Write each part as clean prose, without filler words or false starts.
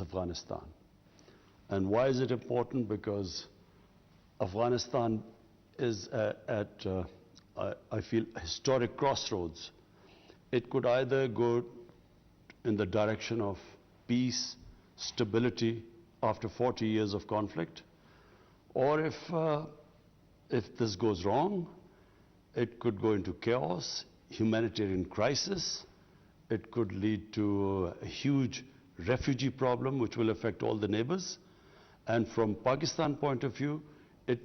Afghanistan. And why is it important? Because Afghanistan is at I feel, historic crossroads. It could either go in the direction of peace, stability after 40 years of conflict, or if this goes wrong, it could go into chaos, humanitarian crisis. It could lead to a huge refugee problem which will affect all the neighbors. And from Pakistan point of view, it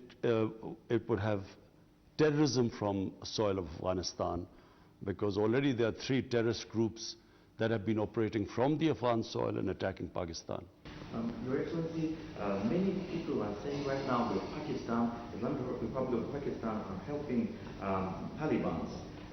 would have terrorism from soil of Afghanistan, because already there are 3 terrorist groups that have been operating from the Afghan soil and attacking Pakistan. Your Excellency, many people are saying right now that Pakistan, the Islamic Republic of Pakistan, are helping Taliban.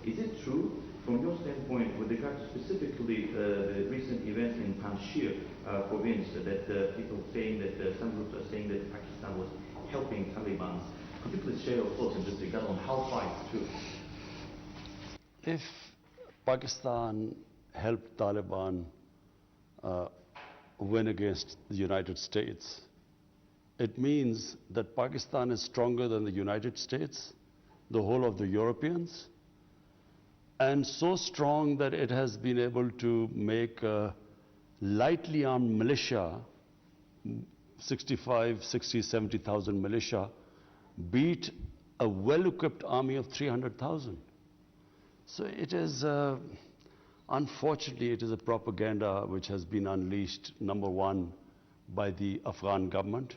Is it true, from your standpoint, with regard to specifically the recent events in Panjshir province, that people saying that some groups are saying that Pakistan was helping Taliban? Could you please share your thoughts in this regard on how far it's true? If Pakistan helped Taliban win against the United States, it means that Pakistan is stronger than the United States, the whole of the Europeans, and so strong that it has been able to make a lightly armed militia, 65, 60, 70,000 militia, beat a well-equipped army of 300,000. So it is, unfortunately, it is a propaganda which has been unleashed, number one, by the Afghan government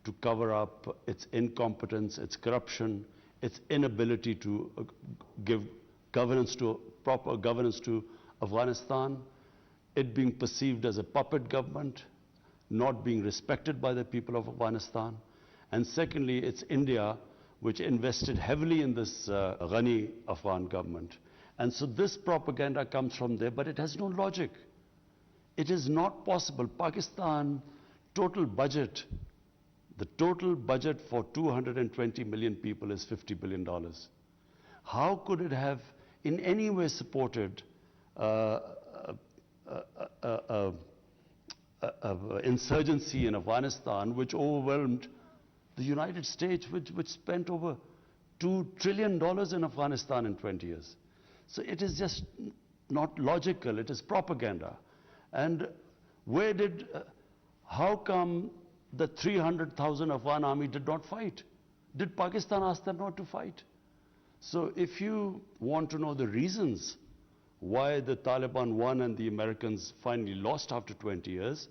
to cover up its incompetence, its corruption, its inability to give governance to, proper governance to Afghanistan, it being perceived as a puppet government, not being respected by the people of Afghanistan. And secondly, it's India, which invested heavily in this Ghani Afghan government. And so this propaganda comes from there, but it has no logic. It is not possible. Pakistan total budget, the total budget for 220 million people is $50 billion. How could it have in any way supported insurgency in Afghanistan, which overwhelmed the United States, which spent over $2 trillion in Afghanistan in 20 years. So it is just not logical, it is propaganda. And how come the 300,000 Afghan army did not fight? Did Pakistan ask them not to fight? So if you want to know the reasons why the Taliban won and the Americans finally lost after 20 years,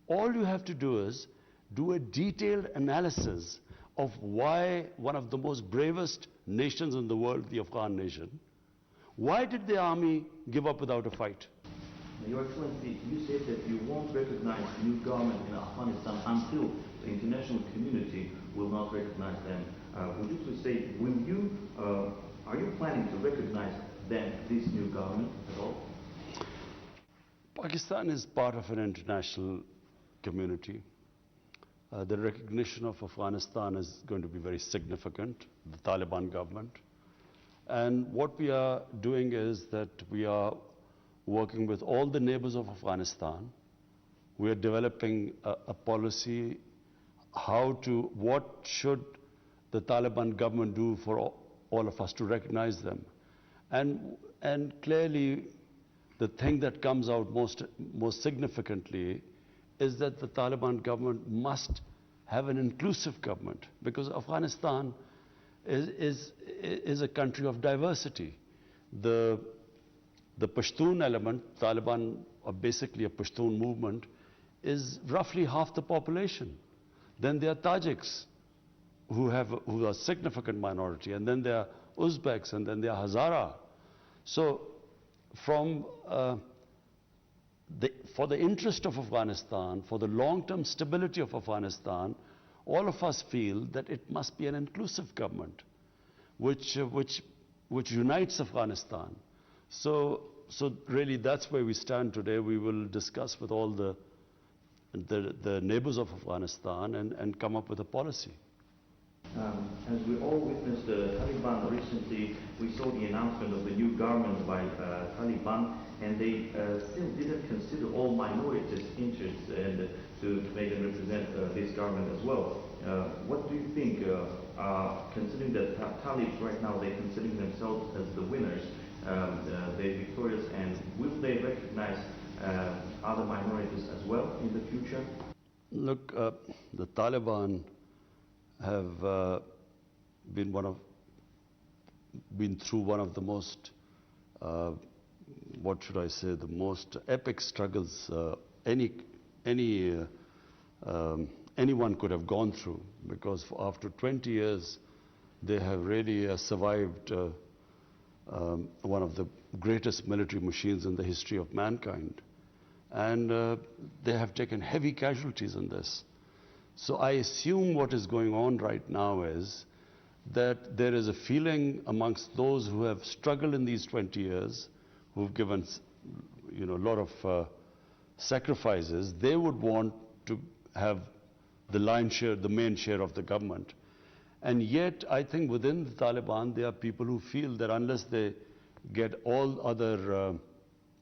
all you have to do is do a detailed analysis of why one of the most bravest nations in the world, the Afghan nation, why did the army give up without a fight? Your Excellency, you said that you won't recognize new government in Afghanistan until the international community will not recognize them. Would you please say, are you planning to recognize then this new government at all? Pakistan is part of an international community. The recognition of Afghanistan is going to be very significant, the Taliban government. And what we are doing is that we are working with all the neighbors of Afghanistan. We are developing a policy, what should the Taliban government do for all of us to recognize them. And clearly, the thing that comes out most significantly is that the Taliban government must have an inclusive government, because Afghanistan is a country of diversity. The Pashtun element, Taliban are basically a Pashtun movement, is roughly half the population. Then there are Tajiks, who are a significant minority, and then there are Uzbeks, and then there are Hazara. So for the interest of Afghanistan, for the long-term stability of Afghanistan, all of us feel that it must be an inclusive government which unites Afghanistan. So really that's where we stand today. We will discuss with all the, the neighbors of Afghanistan and come up with a policy. As we all witnessed the Taliban recently, we saw the announcement of the new government by Taliban, and they still didn't consider all minorities' interests and to make them represent this government as well. What do you think, considering that Talibs right now, they're considering themselves as the winners, they're victorious, and will they recognize other minorities as well in the future? Look, the Taliban have been through one of the most, what should I say, the most epic struggles anyone could have gone through, because after 20 years they have really survived one of the greatest military machines in the history of mankind, and they have taken heavy casualties in this. So I assume what is going on right now is that there is a feeling amongst those who have struggled in these 20 years, who've given a lot of sacrifices. They would want to have the lion's share, the main share of the government. And yet, I think within the Taliban, there are people who feel that unless they get all other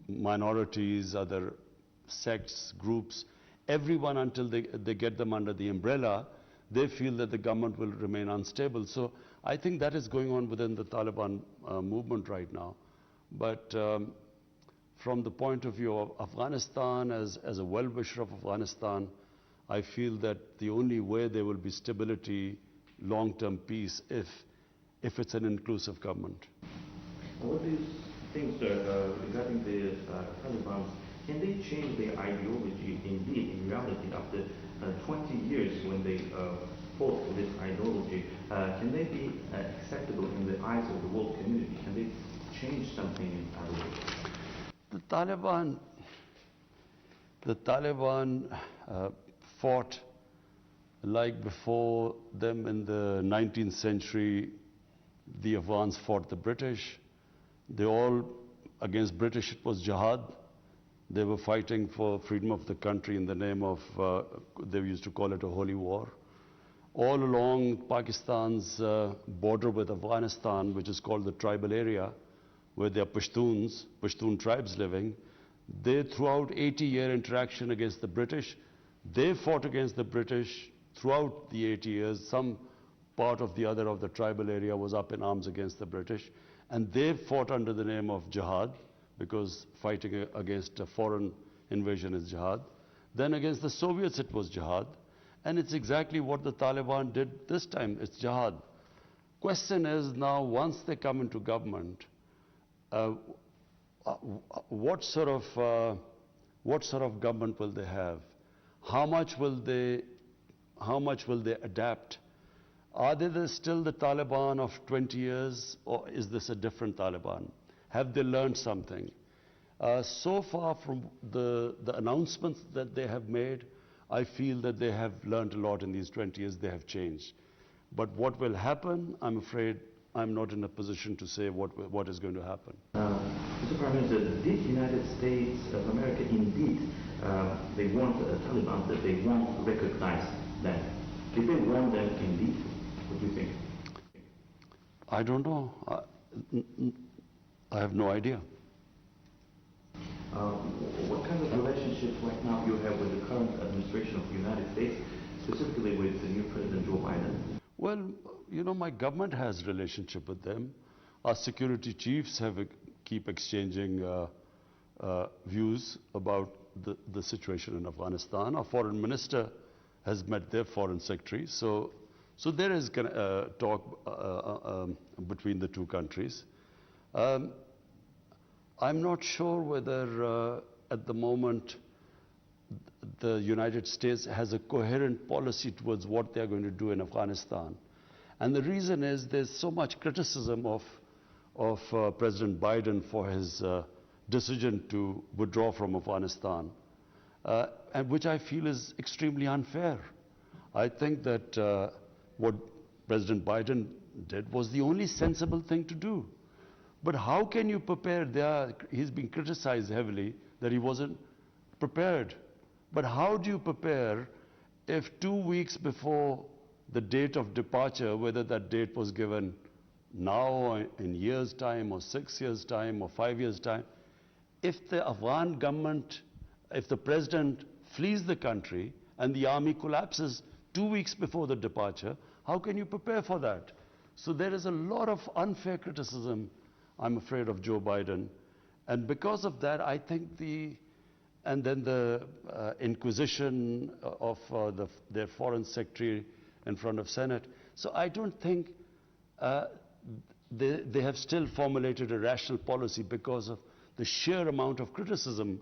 minorities, other sects, groups, everyone until they get them under the umbrella, they feel that the government will remain unstable. So I think that is going on within the Taliban movement right now. But from the point of view of Afghanistan, as a well-wisher of Afghanistan, I feel that the only way there will be stability, long-term peace, if it's an inclusive government. What do you think, sir, regarding the Taliban? Can they change their ideology indeed, in reality, after 20 years when they fought for this ideology? Can they be acceptable in the eyes of the world community? Can they change something in ideology? The Taliban fought like before them in the 19th century. The Afghans fought the British. They all, against British, it was jihad. They were fighting for freedom of the country in the name of, they used to call it a holy war. All along Pakistan's border with Afghanistan, which is called the tribal area, where there are Pashtun tribes living, they, throughout 80-year interaction against the British, they fought against the British throughout the 80 years. Some part of the tribal area was up in arms against the British, and they fought under the name of jihad, because fighting against a foreign invasion is jihad. Then against the Soviets it was jihad, and it's exactly what the Taliban did this time, it's jihad. Question is now, once they come into government, what sort of government will they have? How much will they adapt? Are they still the Taliban of 20 years, or is this a different Taliban? Have they learned something? So far from the announcements that they have made, I feel that they have learned a lot in these 20 years, they have changed. But what will happen, I'm afraid I'm not in a position to say what is going to happen. Mr. Prime Minister, did the United States of America indeed, they want the Taliban, that they won't recognize them? Did they warn them indeed? What do you think? I don't know. I have no idea. What kind of relationships right now you have with the current administration of the United States, specifically with the new President Joe Biden? Well, my government has a relationship with them. Our security chiefs keep exchanging views about the situation in Afghanistan. Our foreign minister has met their foreign secretary. So there is talk between the two countries. I'm not sure whether at the moment the United States has a coherent policy towards what they're going to do in Afghanistan. And the reason is there's so much criticism of President Biden for his decision to withdraw from Afghanistan, and which I feel is extremely unfair. I think that what President Biden did was the only sensible thing to do. But how can you prepare? He's been criticized heavily that he wasn't prepared. But how do you prepare if 2 weeks before the date of departure, whether that date was given now or in years' time or 6 years' time or 5 years' time, if the Afghan government, if the president flees the country and the army collapses 2 weeks before the departure, how can you prepare for that? So there is a lot of unfair criticism, I'm afraid, of Joe Biden. And because of that, I think and then the inquisition of their foreign secretary in front of Senate. So I don't think they have still formulated a rational policy because of the sheer amount of criticism,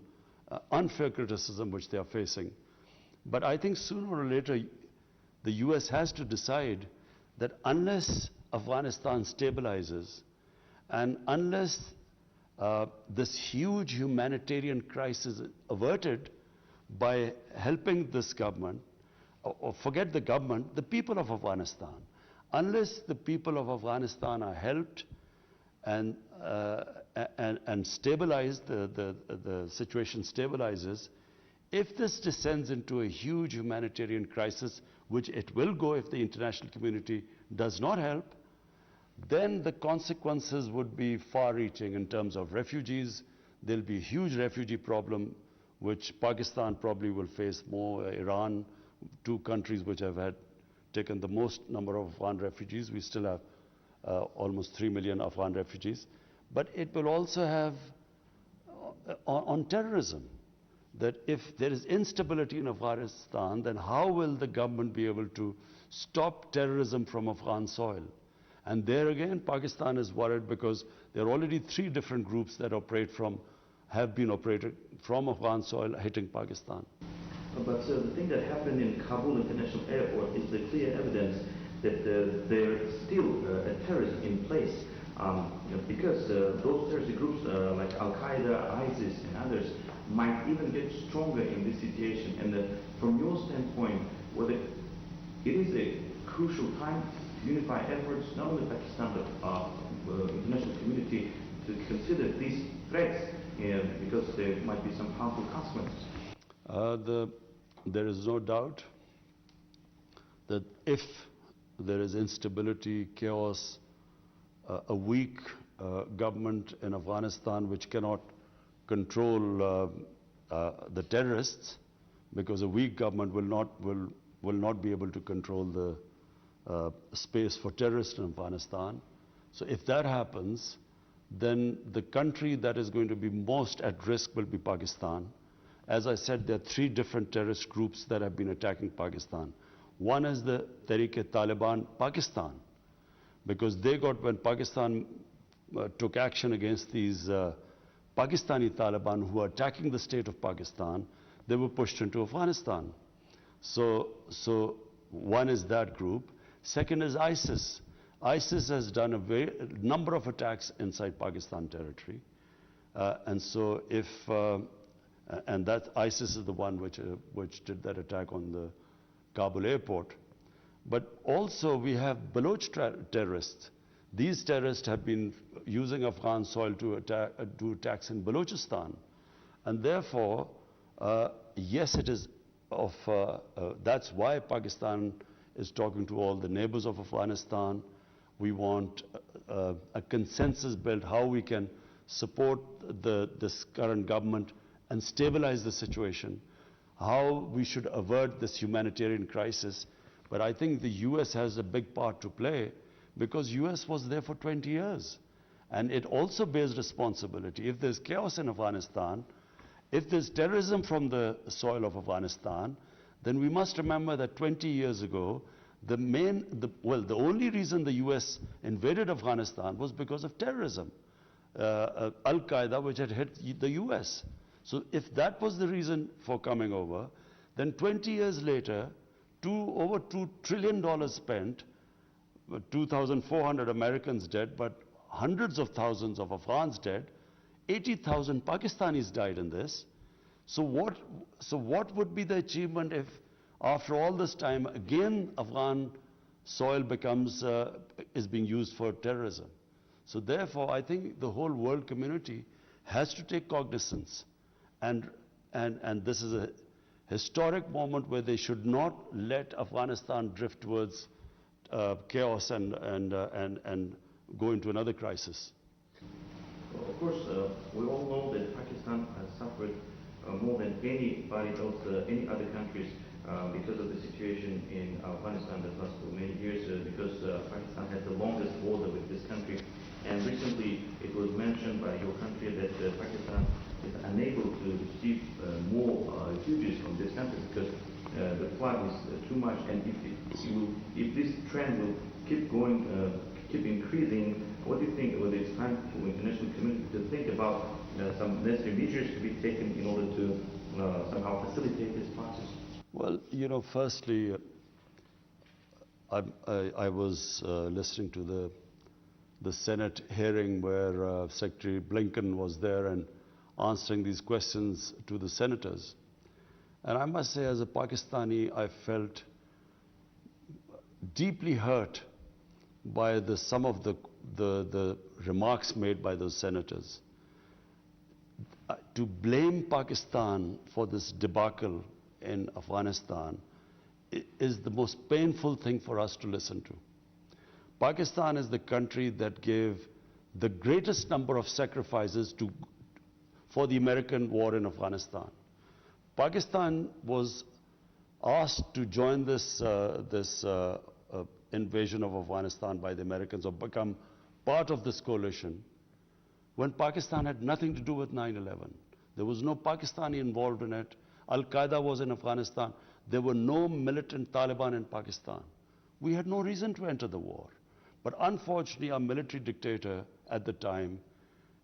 unfair criticism which they are facing. But I think sooner or later, the US has to decide that unless Afghanistan stabilizes and unless this huge humanitarian crisis is averted by helping this government, or forget the government, the people of Afghanistan, unless the people of Afghanistan are helped and stabilized, the situation stabilizes, if this descends into a huge humanitarian crisis, which it will go if the international community does not help, then the consequences would be far-reaching in terms of refugees. There'll be a huge refugee problem, which Pakistan probably will face more, Iran, two countries which have taken the most number of Afghan refugees. We still have almost 3 million Afghan refugees. But it will also have on terrorism, that if there is instability in Afghanistan, then how will the government be able to stop terrorism from Afghan soil? And there again, Pakistan is worried because there are already 3 different groups that have been operated from Afghan soil hitting Pakistan. But the thing that happened in Kabul International Airport is the clear evidence that there is still a terrorism in place. Because those terrorist groups like Al-Qaeda, ISIS and others might even get stronger in this situation. And from your standpoint, whether it is a crucial time to unify efforts, not only Pakistan but international community, to consider these threats because there might be some harmful consequences. There is no doubt that if there is instability, chaos, a weak government in Afghanistan which cannot control the terrorists, because a weak government will not be able to control the space for terrorists in Afghanistan. So if that happens, then the country that is going to be most at risk will be Pakistan. As I said, there are 3 different terrorist groups that have been attacking Pakistan. One is the Tehreek-e-Taliban Pakistan, because when Pakistan took action against these Pakistani Taliban who are attacking the state of Pakistan, they were pushed into Afghanistan. So one is that group. Second is ISIS. ISIS has done a number of attacks inside Pakistan territory. And that ISIS is the one which did that attack on the Kabul airport. But also we have Baloch terrorists. These terrorists have been using Afghan soil to do attacks in Balochistan. And therefore, yes, it is that's why Pakistan is talking to all the neighbors of Afghanistan. We want a consensus built how we can support this current government and stabilize the situation, how we should avert this humanitarian crisis. But I think the US has a big part to play, because US was there for 20 years. And it also bears responsibility. If there's chaos in Afghanistan, if there's terrorism from the soil of Afghanistan, then we must remember that 20 years ago, the only reason the US invaded Afghanistan was because of terrorism. Al-Qaeda, which had hit the US. So if that was the reason for coming over, then 20 years later, over $2 trillion spent, 2,400 Americans dead, but hundreds of thousands of Afghans dead, 80,000 Pakistanis died in this. So what would be the achievement if, after all this time, again Afghan soil is being used for terrorism? So therefore, I think the whole world community has to take cognizance. And this is historic moment where they should not let Afghanistan drift towards chaos and go into another crisis. Well, of course, we all know that Pakistan has suffered more than anybody else, any other countries, because of the situation in Afghanistan that lasts for many years, because Pakistan has the longest border with this country. And recently it was mentioned by your country that Pakistan is unable to receive more refugees from this country because the flood is too much. And if this trend will keep going, keep increasing, what do you think? Whether it's time for the international community to think about some necessary measures to be taken in order to somehow facilitate this process? Well, you know, firstly, I was listening to the Senate hearing where Secretary Blinken was there and answering these questions to the senators. And I must say, as a Pakistani, I felt deeply hurt by some of the remarks made by those senators. To blame Pakistan for this debacle in Afghanistan is the most painful thing for us to listen to. Pakistan is the country that gave the greatest number of sacrifices for the American war in Afghanistan. Pakistan was asked to join this invasion of Afghanistan by the Americans or become part of this coalition when Pakistan had nothing to do with 9/11. There was no Pakistani involved in it. Al-Qaeda was in Afghanistan. There were no militant Taliban in Pakistan. We had no reason to enter the war. But unfortunately, our military dictator at the time,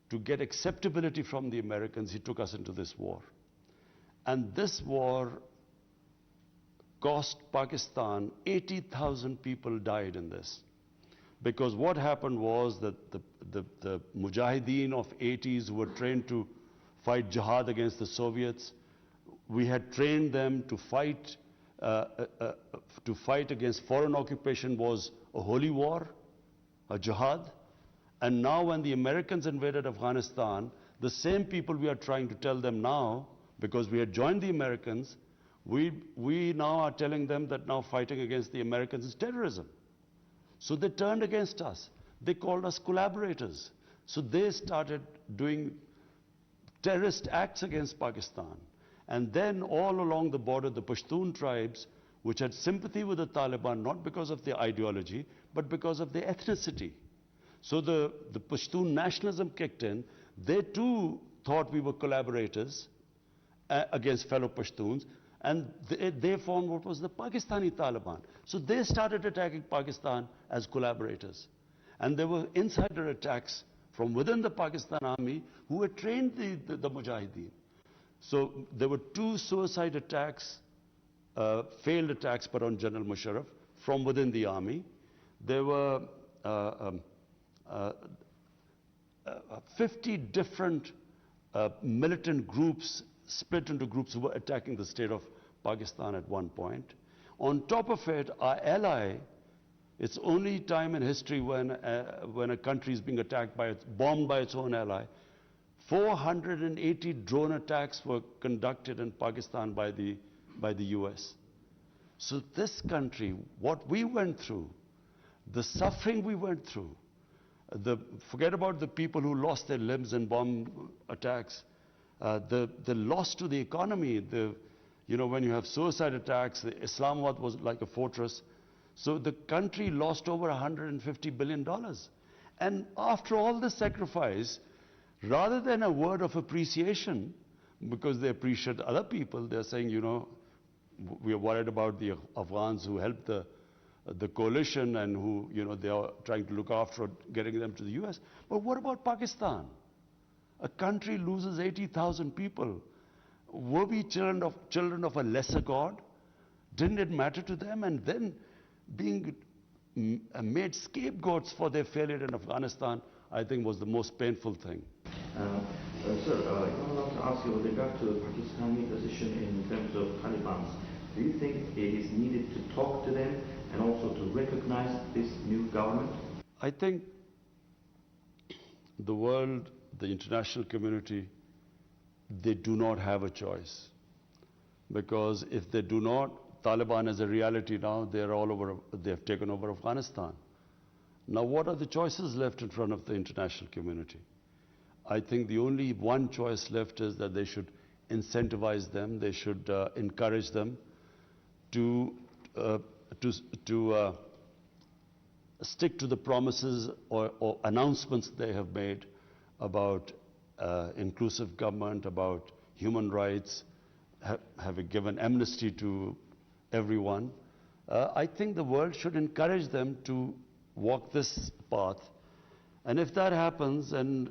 to get acceptability from the Americans, he took us into this war. And this war cost Pakistan, 80,000 people died in this. Because what happened was that the Mujahideen of 80s who were trained to fight jihad against the Soviets, we had trained them to fight against foreign occupation was a holy war, a jihad. And now when the Americans invaded Afghanistan, the same people we are trying to tell them now, because we had joined the Americans, we now are telling them that now fighting against the Americans is terrorism. So they turned against us. They called us collaborators. So they started doing terrorist acts against Pakistan. And then all along the border, the Pashtun tribes, which had sympathy with the Taliban, not because of their ideology, but because of their ethnicity. So the Pashtun nationalism kicked in. They too thought we were collaborators against fellow Pashtuns, and they formed what was the Pakistani Taliban. So they started attacking Pakistan as collaborators. And there were insider attacks from within the Pakistan army who had trained the Mujahideen. So there were 2 suicide attacks, failed attacks, but on General Musharraf from within the army. There were 50 different militant groups split into groups who were attacking the state of Pakistan at one point. On top of it, our ally, it's only time in history when a country is being attacked bombed by its own ally. 480 drone attacks were conducted in Pakistan by the US. So this country, what we went through, the suffering we went through, forget about the people who lost their limbs in bomb attacks, the loss to the economy, when you have suicide attacks, Islamabad was like a fortress. So the country lost over $150 billion. And after all the sacrifice, rather than a word of appreciation, because they appreciate other people, they're saying, we are worried about the Afghans who helped the coalition and who, they are trying to look after getting them to the US. But what about Pakistan? A country loses 80,000 people. Were we children of a lesser God? Didn't it matter to them? And then being made scapegoats for their failure in Afghanistan, I think was the most painful thing. Sir, I want to ask you with regard to the Pakistani position in terms of Taliban. Do you think it is needed to talk to them and also to recognize this new government? I think the world, the international community, they do not have a choice. because if they do not, Taliban is a reality now. They're all over. They have taken over Afghanistan. Now, what are the choices left in front of the international community? I think the only one choice left is that they should incentivize them. They should encourage them to stick to the promises or announcements they have made about inclusive government, about human rights, having given amnesty to everyone. I think the world should encourage them to walk this path. And if that happens, and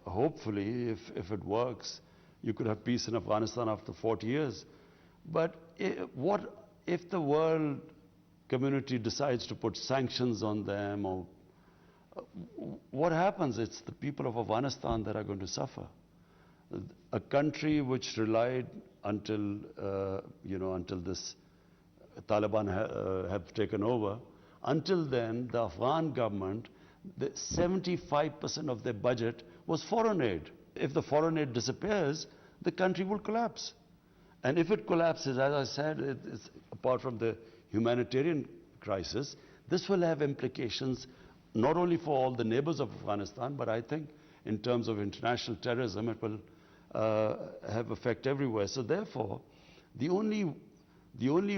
hopefully, if it works, you could have peace in Afghanistan after 40 years. But what if the world community decides to put sanctions on them, or what happens? It's the people of Afghanistan that are going to suffer. A country which relied until until this Taliban have taken over. Until then, the Afghan government, 75% of their budget was foreign aid. If the foreign aid disappears, the country will collapse. And if it collapses, as I said, it's, apart from the humanitarian crisis, this will have implications not only for all the neighbors of Afghanistan, but I think in terms of international terrorism, it will have effect everywhere. So therefore, the only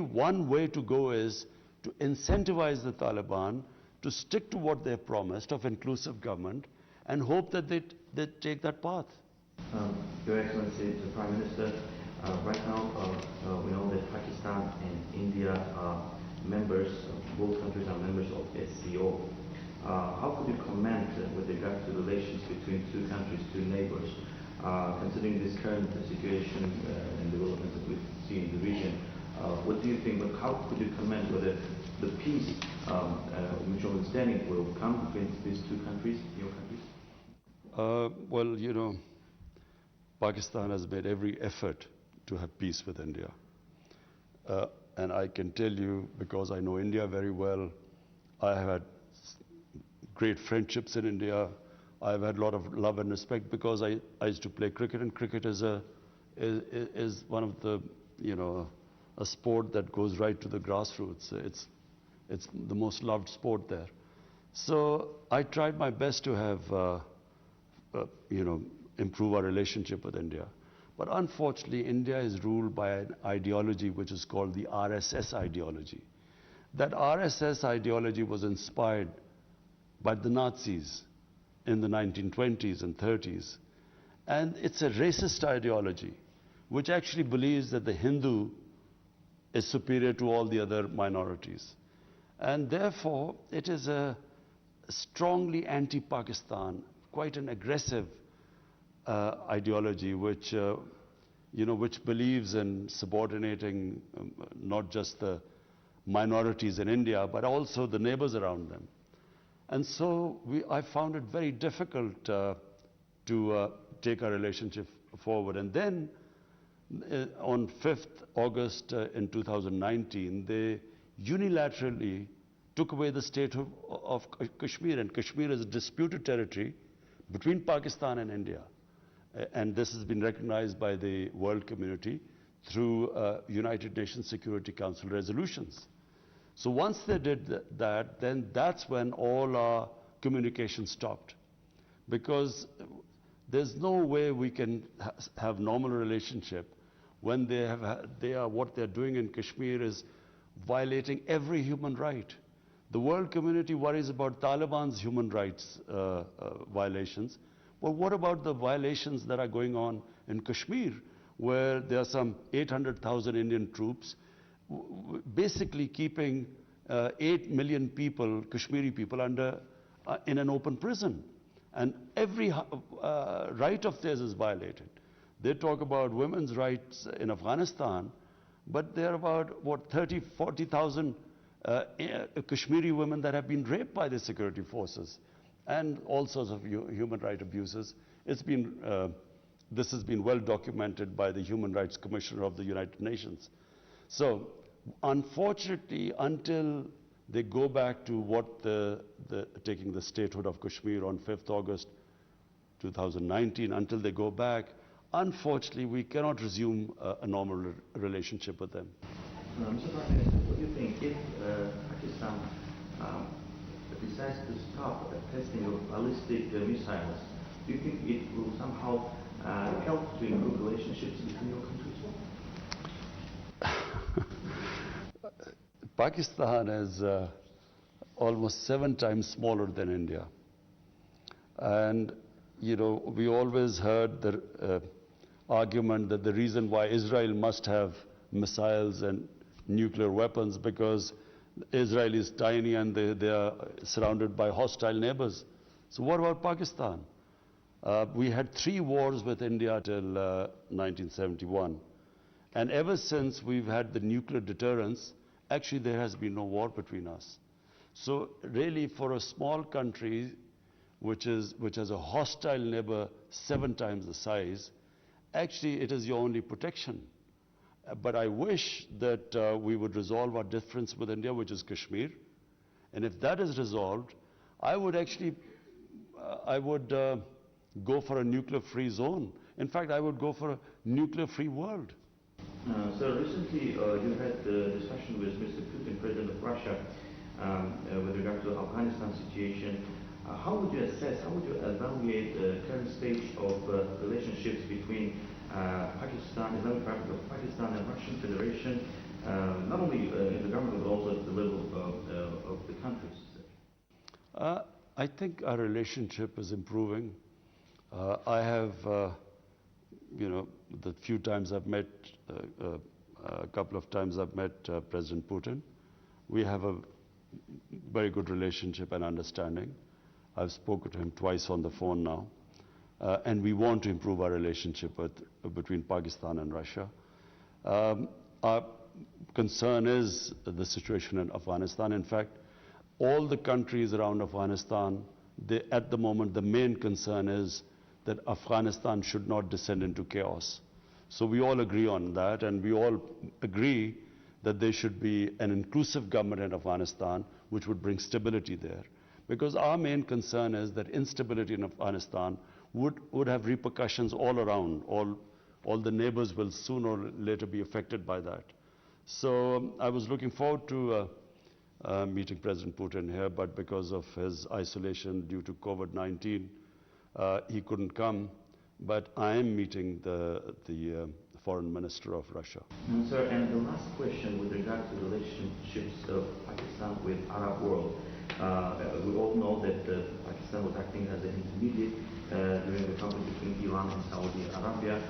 one way to go is to incentivize the Taliban to stick to what they promised of inclusive government and hope that they take that path. Your Excellency, the Prime Minister, right now we know that Pakistan and India are members, both countries are members of SCO. How could you comment with regard to relations between two countries, two neighbors, considering this current situation and developments that we see in the region? What do you think, but how could you comment whether the peace, mutual understanding will come between these two countries, your countries? Well, you know, Pakistan has made every effort to have peace with India. And I can tell you, because I know India very well, I have had great friendships in India. I've had a lot of love and respect because I used to play cricket, and cricket is one of the, a sport that goes right to the grassroots. It's the most loved sport there. So I tried my best to have, improve our relationship with India. But unfortunately, India is ruled by an ideology which is called the RSS ideology. That RSS ideology was inspired by the Nazis in the 1920s and 30s. And it's a racist ideology which actually believes that the Hindu is superior to all the other minorities. And therefore, it is a strongly anti-Pakistan, quite an aggressive ideology which, which believes in subordinating not just the minorities in India, but also the neighbors around them. And so I found it very difficult to take our relationship forward. And then on 5th August in 2019, they unilaterally took away the state of Kashmir. And Kashmir is a disputed territory between Pakistan and India. And this has been recognized by the world community through United Nations Security Council resolutions. So once they did that, then that's when all our communication stopped. Because there's no way we can have normal relationship when what they're doing in Kashmir is violating every human right. The world community worries about Taliban's human rights violations. Well, what about the violations that are going on in Kashmir, where there are some 800,000 Indian troops basically keeping 8 million people, Kashmiri people, in an open prison. And every right of theirs is violated. They talk about women's rights in Afghanistan, but there are about, 30, 40,000 Kashmiri women that have been raped by the security forces, and all sorts of human rights abuses. This has been well documented by the Human Rights Commissioner of the United Nations. So, unfortunately, until they go back to taking the statehood of Kashmir on 5th August 2019, until they go back, unfortunately, we cannot resume a normal relationship with them. Mr. Prime Minister, what do you think if Pakistan decides to stop testing of ballistic missiles? Do you think it will somehow help to improve relationships between your countries? Pakistan is almost 7 times smaller than India. And, you know, we always heard the argument that the reason why Israel must have missiles and nuclear weapons because Israel is tiny and they are surrounded by hostile neighbors. So what about Pakistan? We had 3 wars with India till 1971. And ever since we've had the nuclear deterrence, actually there has been no war between us. So really for a small country which has a hostile neighbor 7 times the size, actually it is your only protection. But I wish that we would resolve our difference with India, which is Kashmir. And if that is resolved, I would actually, go for a nuclear-free zone. In fact, I would go for a nuclear-free world. So recently you had a discussion with Mr. Putin, President of Russia, with regard to the Afghanistan situation. How would you assess, how would you evaluate the current stage of relationships between Pakistan, Islamic Republic of Pakistan and Russian Federation, not only in the government but also at the level of the countries? I think our relationship is improving. I have, you know, the few times I've met, a couple of times I've met President Putin. We have a very good relationship and understanding. I've spoken to him twice on the phone now. And we want to improve our relationship between Pakistan and Russia. Our concern is the situation in Afghanistan. In fact, all the countries around Afghanistan, at the moment, the main concern is that Afghanistan should not descend into chaos. So we all agree on that, and we all agree that there should be an inclusive government in Afghanistan which would bring stability there. Because our main concern is that instability in Afghanistan would have repercussions all around. All the neighbors will sooner or later be affected by that. So I was looking forward to meeting President Putin here, but because of his isolation due to COVID-19, he couldn't come. But I am meeting the Foreign Minister of Russia. Sir, and the last question with regard to relationships of Pakistan with Arab world. We all know that Pakistan was acting as an intermediate during the conflict between Iran and Saudi Arabia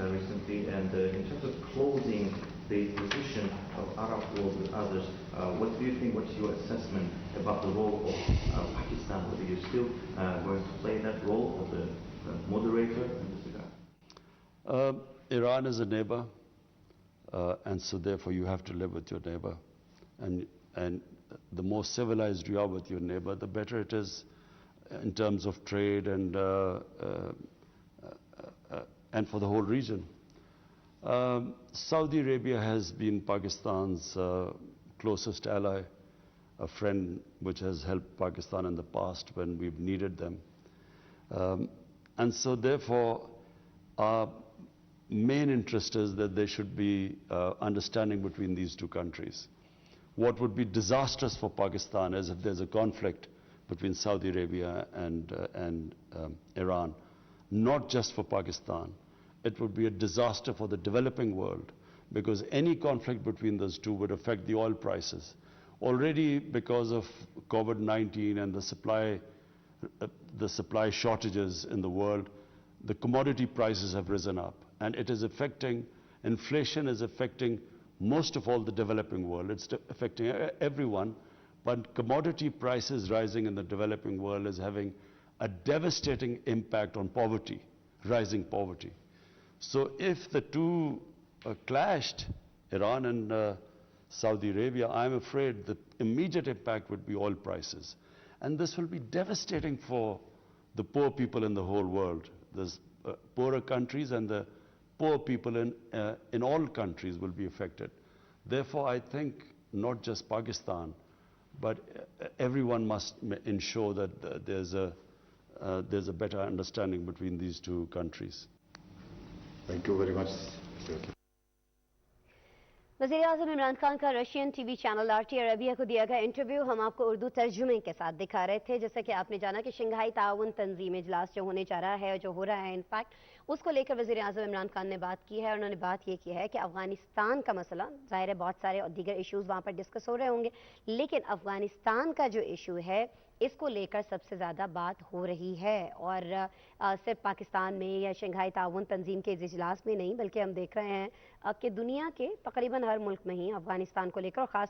recently. And in terms of closing the position of Arab world with others, what do you think, what's your assessment about the role of Pakistan? Whether you're still going to play that role of the moderator in this regard? Iran is a neighbor, and so therefore you have to live with your neighbor. And the more civilized you are with your neighbor, the better it is in terms of trade and for the whole region. Saudi Arabia has been Pakistan's closest ally, a friend which has helped Pakistan in the past when we've needed them. And so therefore, our main interest is that there should be understanding between these two countries. What would be disastrous for Pakistan is if there's a conflict between Saudi Arabia and Iran, not just for Pakistan. It would be a disaster for the developing world because any conflict between those two would affect the oil prices. Already because of COVID-19 and the supply shortages in the world, the commodity prices have risen up, and it is affecting, inflation is affecting most of all the developing world. It's affecting everyone, but commodity prices rising in the developing world is having a devastating impact on poverty, rising poverty. So if the two clashed, Iran and Saudi Arabia, I'm afraid the immediate impact would be oil prices. And this will be devastating for the poor people in the whole world. There's poorer countries and the poor people in all countries will be affected. Therefore, I think not just Pakistan, but everyone must ensure that there's a better understanding between these two countries. Thank you very much. वज़ीर-ए-आज़म इमरान खान का Russian TV channel RT Arabia को दिया गया interview हम आपको उर्दू तर्जुमे के साथ दिखा रहे थे। जैसे कि आपने जाना कि शंघाई ताउन तंजीम इजलास जो होने जा रहा है, जो हो रहा है इनफैक्ट, उसको लेकर वज़ीर-ए-आज़म इमरान खान ने बात की है। उन्होंने बात ये की है कि अफ़गानिस्तान का मसला, ज़ाहिर है बहुत सारे और दीगर इशूज़ वहाँ पर डिस्कस हो रहे होंगे, लेकिन अफ़गानिस्तान का जो इशू है इसको लेकर सबसे ज़्यादा बात हो रही है। और सिर्फ पाकिस्तान में या शंघाई ताउन तंजीम के इस इजलास में नहीं, बल्कि हम देख रहे हैं कि दुनिया के तकरीबन हर मुल्क में ही अफ़गानिस्तान को लेकर और ख़ास